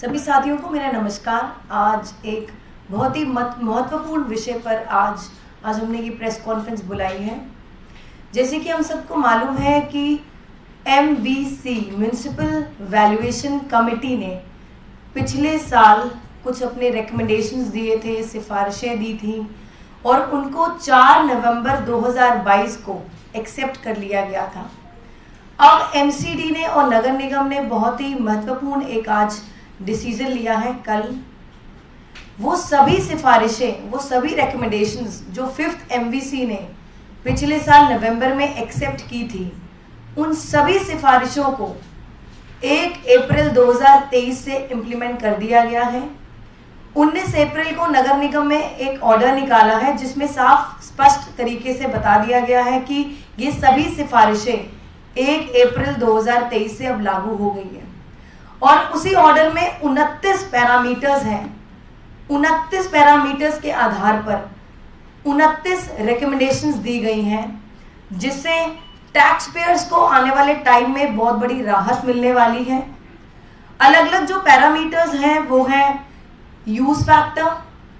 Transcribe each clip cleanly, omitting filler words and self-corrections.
सभी साथियों को मेरा नमस्कार। आज एक बहुत ही महत्वपूर्ण विषय पर आज हमने ये प्रेस कॉन्फ्रेंस बुलाई है। जैसे कि हम सबको मालूम है कि MVC म्यूनिसिपल वैल्यूएशन कमेटी ने पिछले साल कुछ अपने रिकमेंडेशंस दिए थे, सिफारिशें दी थी और उनको 4 नवंबर 2022 को एक्सेप्ट कर लिया गया था। अब MCD ने और नगर निगम ने बहुत ही महत्वपूर्ण एक आज डिसीजन लिया है। कल वो सभी सिफारिशें, वो सभी रिकमेंडेशंस जो 5th MVC ने पिछले साल नवंबर में एक्सेप्ट की थी, उन सभी सिफारिशों को 1 अप्रैल 2023 से इम्प्लीमेंट कर दिया गया है। 19 अप्रैल को नगर निगम में एक ऑर्डर निकाला है जिसमें साफ स्पष्ट तरीके से बता दिया गया है कि ये सभी सिफारिशें 1 अप्रैल 2023 से अब लागू हो गई है। और उसी ऑर्डर में 29 पैरामीटर्स हैं। 29 पैरामीटर्स के आधार पर 29 रिकमेंडेशंस दी गई हैं, जिससे टैक्स पेयर्स को आने वाले टाइम में बहुत बड़ी राहत मिलने वाली है। अलग अलग जो पैरामीटर्स हैं वो हैं use factor,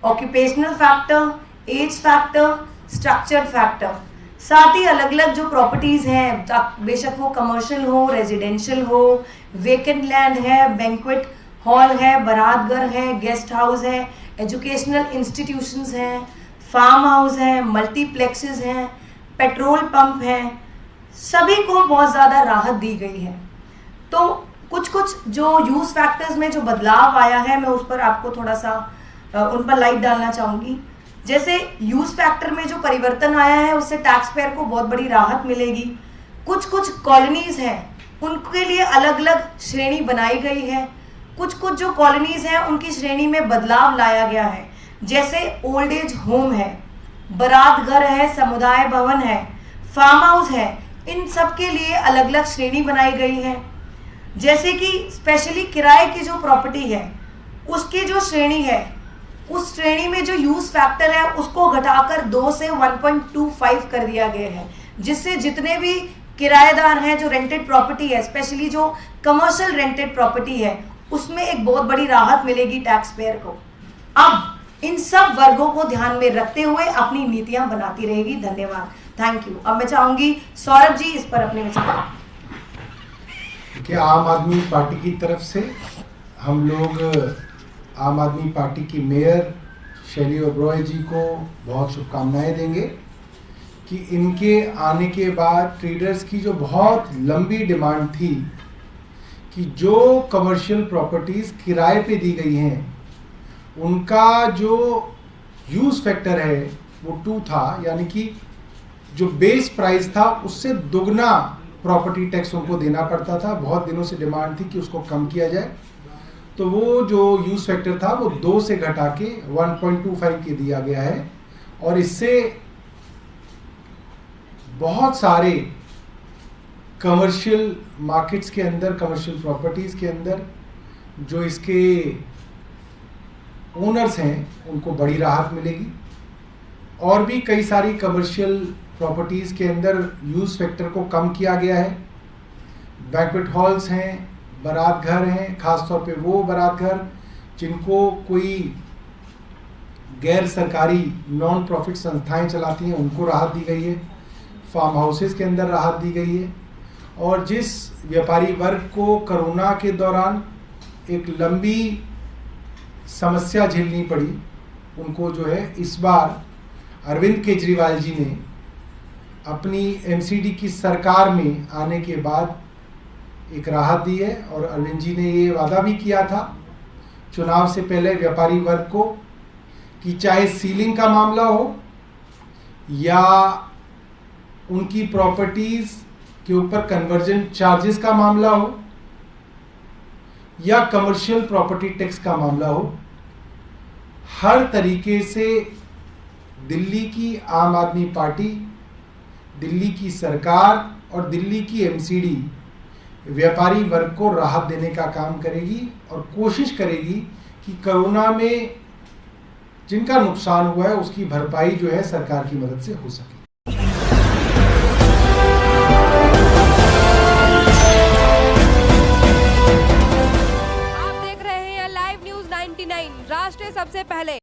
occupational factor, age factor, structured factor. साथ ही अलग अलग जो प्रॉपर्टीज हैं, बेशक वो कमर्शियल हो, रेजिडेंशियल हो, वेकेंट लैंड है, बैंक्वेट हॉल है, बारात घर है, गेस्ट हाउस है, एजुकेशनल इंस्टीट्यूशंस हैं, फार्म हाउस हैं, मल्टीप्लेक्सेस हैं, पेट्रोल पंप हैं, सभी को बहुत ज़्यादा राहत दी गई है। तो कुछ जो यूज फैक्टर्स में जो बदलाव आया है, मैं उस पर आपको थोड़ा सा उन पर लाइट डालना चाहूँगी। जैसे यूज फैक्टर में जो परिवर्तन आया है उससे टैक्स पेयर को बहुत बड़ी राहत मिलेगी। कुछ कॉलोनीज हैं उनके लिए अलग अलग श्रेणी बनाई गई है। कुछ जो कॉलोनीज हैं उनकी श्रेणी में बदलाव लाया गया है। जैसे ओल्ड एज होम है, बारात घर है, समुदाय भवन है, फार्म हाउस है, इन सब के लिए अलग अलग श्रेणी बनाई गई है। जैसे कि स्पेशली किराए की जो प्रॉपर्टी है उसकी जो श्रेणी है, उस श्रेणी में जो यूज फैक्टर है उसको घटाकर 2 से 1.25 कर दिया गया है, जिससे जितने भी किराएदार हैं, जो रेंटेड प्रॉपर्टी है, स्पेशली जो कमर्शियल रेंटेड प्रॉपर्टी है, उसमें एक बहुत बड़ी राहत मिलेगी टैक्स पेयर को। अब इन सब वर्गों को ध्यान में रखते हुए अपनी नीतियां बनाती रहेगी। धन्यवाद, थैंक यू। अब मैं चाहूंगी सौरभ जी इस पर अपने विचार। कि आम आदमी पार्टी की तरफ से हम लोग आम आदमी पार्टी की मेयर शैली ओबरॉय जी को बहुत शुभकामनाएं देंगे कि इनके आने के बाद ट्रेडर्स की जो बहुत लंबी डिमांड थी कि जो कमर्शियल प्रॉपर्टीज़ किराए पे दी गई हैं उनका जो यूज़ फैक्टर है वो 2 था, यानी कि जो बेस प्राइस था उससे दुगना प्रॉपर्टी टैक्स उनको देना पड़ता था। बहुत दिनों से डिमांड थी कि उसको कम किया जाए, तो वो जो यूज़ फैक्टर था वो 2 से घटा के 1.25 के दिया गया है। और इससे बहुत सारे कमर्शियल मार्केट्स के अंदर, कमर्शियल प्रॉपर्टीज़ के अंदर जो इसके ओनर्स हैं उनको बड़ी राहत मिलेगी। और भी कई सारी कमर्शियल प्रॉपर्टीज़ के अंदर यूज़ फैक्टर को कम किया गया है। बैंक्वेट हॉल्स हैं, बारात घर हैं, ख़ासतौर पे वो बारात घर जिनको कोई गैर सरकारी नॉन प्रॉफिट संस्थाएं चलाती हैं उनको राहत दी गई है। फार्म हाउसेस के अंदर राहत दी गई है। और जिस व्यापारी वर्ग को कोरोना के दौरान एक लंबी समस्या झेलनी पड़ी, उनको जो है इस बार अरविंद केजरीवाल जी ने अपनी MCD की सरकार में आने के बाद एक राहत दी है। और अरविंद जी ने ये वादा भी किया था चुनाव से पहले व्यापारी वर्ग को कि चाहे सीलिंग का मामला हो या उनकी प्रॉपर्टीज़ के ऊपर कन्वर्जन चार्जेस का मामला हो या कमर्शियल प्रॉपर्टी टैक्स का मामला हो, हर तरीके से दिल्ली की आम आदमी पार्टी, दिल्ली की सरकार और दिल्ली की MCD व्यापारी वर्ग को राहत देने का काम करेगी और कोशिश करेगी कि कोरोना में जिनका नुकसान हुआ है उसकी भरपाई जो है सरकार की मदद से हो सके। महाराष्ट्र सबसे पहले।